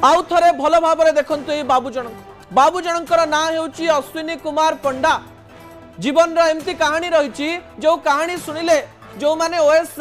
आउ थे भल भाव देखु ये बाबू जनकर ना होची अश्विनी कुमार पंडा। जीवन एमती कहानी रही जो कहानी शुणिले जो माने ओएस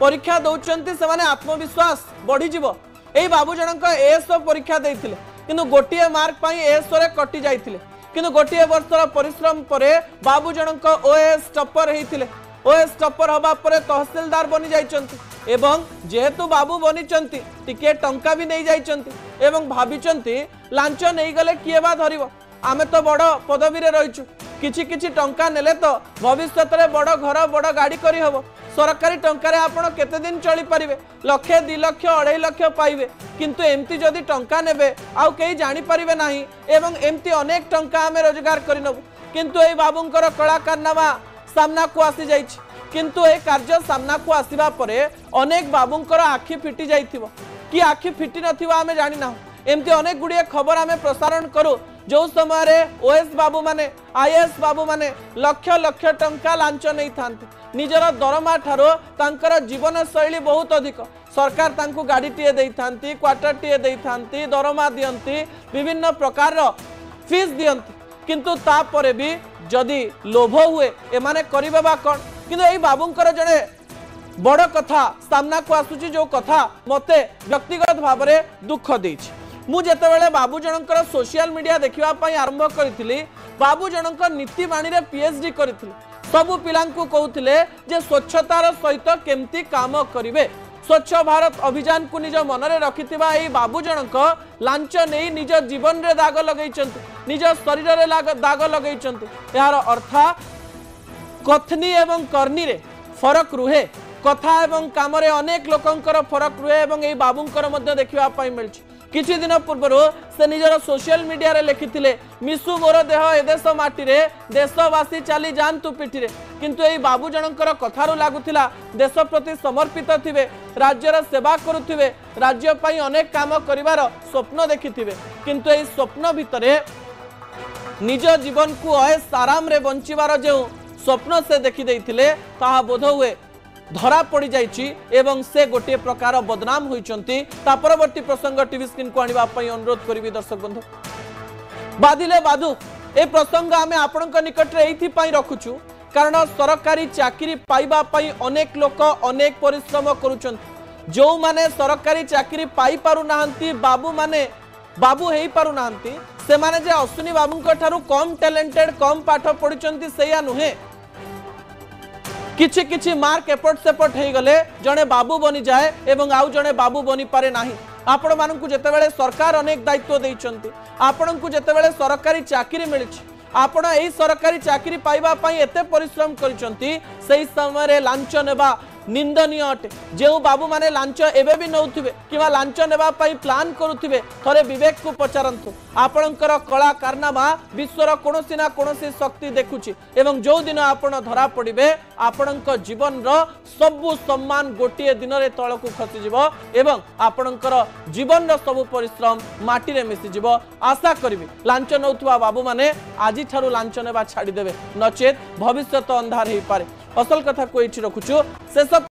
परीक्षा दौरान से माने आत्मविश्वास बढ़ीज। यही बाबू जनक एएस परीक्षा देते किंतु गोटे मार्क पर एएस कटि जाते किंतु गोटे वर्षर परिश्रम पर बाबू जनक ओएस टपर होते। ओएस टपर हवा पर तहसीलदार बनी जाइछन्ति एवं जेहेतु बाबू बनी टिके टंका भी नहीं जाइछन्ति एवं भाविचन्ति लांच नहीं गले किए बा धरिबो। आमे तो बड़ पदवी रे रहिछु किछि किछि टंका नेले तो भविष्य रे बड़ घर बड़ गाड़ी करी हबो। सरकारी टंका रे आपण केते दिन चली परिबे लक्षे 2 लाख 2.5 लाख पाइबे किंतु एमती जदि टंका नेबे आउ केही जानि परिबे नाही एवं एमती अनेक टंका आमे रोजगार करि नबु। किंतु ए बाबूंकर कलाकारनामा सामना को आसी जाइछि किंतु ए कार्य सामना को आसीबा परे अनेक बाबूंकर आखि फिटी जाइथिबो कि आखि फिटी नथिबा आमे जानि ना। एमती अनेक गुड़िए खबर आमे प्रसारण करू जो समय रे ओएस बाबू माने आईएएस बाबू माने लक्ष लक्ष टंका लांच नहीं थांती निजर दरमा ठारो तांकर जीवन शैली बहुत अधिक। सरकार तांकु गाड़ी टीए देई थांती क्वार्टर टीए देई थांती दरमा दियंती विभिन्न प्रकार फीस दियंती किंतु तापरे भी जदि लोभ हुए एमाने करिबे बा कोन। किंतु एई बाबूंकर जड़े बड़ कथा सामना को आसुची जो कथा मते व्यक्तिगत भाव में दुख देछि। मु जेतेबेले बाबू जनकर सोशल मीडिया देखिबा पई आरंभ करिथिली बाबू जनकर नीति बाणी रे पीएचडी करिथिली सबु पिलांकु कहउथिले जे स्वच्छतार सहित केमती काम करिवे। स्वच्छ भारत अभियान को निज मन में रखिथिबा एई बाबू जनक लांच नहीं निज जीवन रे दाग लगैचंती निज शरीर रे दाग लगैचंती। यार अर्थ कथनी एवं करनी रे फरक रुहे कथा एवं काम रे अनेक लोकंकर फरक रुहे एवं एई बाबूंकर मध्य देखिबा पई मिलछि। किछि दिन पूर्व से निजर सोशल मीडिया रे लिखिथिले मिसु मोर देह ए देश माटी रे देशवासी चली जान्तु पिठी रे किंतु एई बाबू जनकर कथारु लागुथिला देश प्रति समर्पित थिबे राज्यर सेवा करुथिबे राज्य पई अनेक काम करिवार स्वप्न देखिथिबे किंतु एई स्वप्न भितरे निज जीवन को अयस आराम रे बंचिवार जे स्वप्न से देखि देइथिले ताहा बोध हुए धरा पड़ जाइछि एवं से गोटे प्रकार बदनाम होइचंती। ता परवर्ती प्रसंग टीवी स्क्रीन को आनिबा पई अनुरोध करिवि दर्शक बंधु बादिले बादू ए प्रसंग आमे आपनक निकट रे एथि पई रखुछु कारण सरकारी चाकरी पाइबा पई अनेक लोक अनेक परिश्रम करूचंती जो माने सरकारी चाकरी पाई पारु नाहंती बाबू माने बाबू हेई पारु नाहंती से माने जे अश्विनी बाबूंक ठारू कम टैलेंटेड कम पाठ पढिचंती सेया नुहे किछि किछि मार्क एपट सेपट हो गले जड़े बाबू बनी जाए एवं आउ जड़े बाबू बनी पारे नाही। आपण मानकु जेतेबेले सरकार अनेक दायित्व देइचंती आपणकु जेतेबेले सरकारी चाकरी मिलिछि आपण एही सरकारी चाकरी पाइबा पई एते परिश्रम करिसंती सेही समय रे लांच नेबा निंदनीय अटे। जो बाबू माने लांच एबे भी नौथिबे किबा लांच नेबा पई प्लान करुथिबे थरे विवेक को पचारंतु आपणकर कला कारनामा विश्वर कोनोसी ना कोनोसी शक्ति देखुछि एवं जो दिन आपण धरा पड़िबे आपणक जीवन रो सबु सम्मान गोटिए दिन रे तळकु खसि जिवो एवं आपणकर जीवन रो सबु परिश्रम माटी रे मिसि जिवो। आशा करबी लांच नौथुवा बाबू माने आजि ठारू लांच नेबा छाडी देबे नचेत भविष्य तो अंधार हेई पारे। असल कथा को एठी रखुछु शेष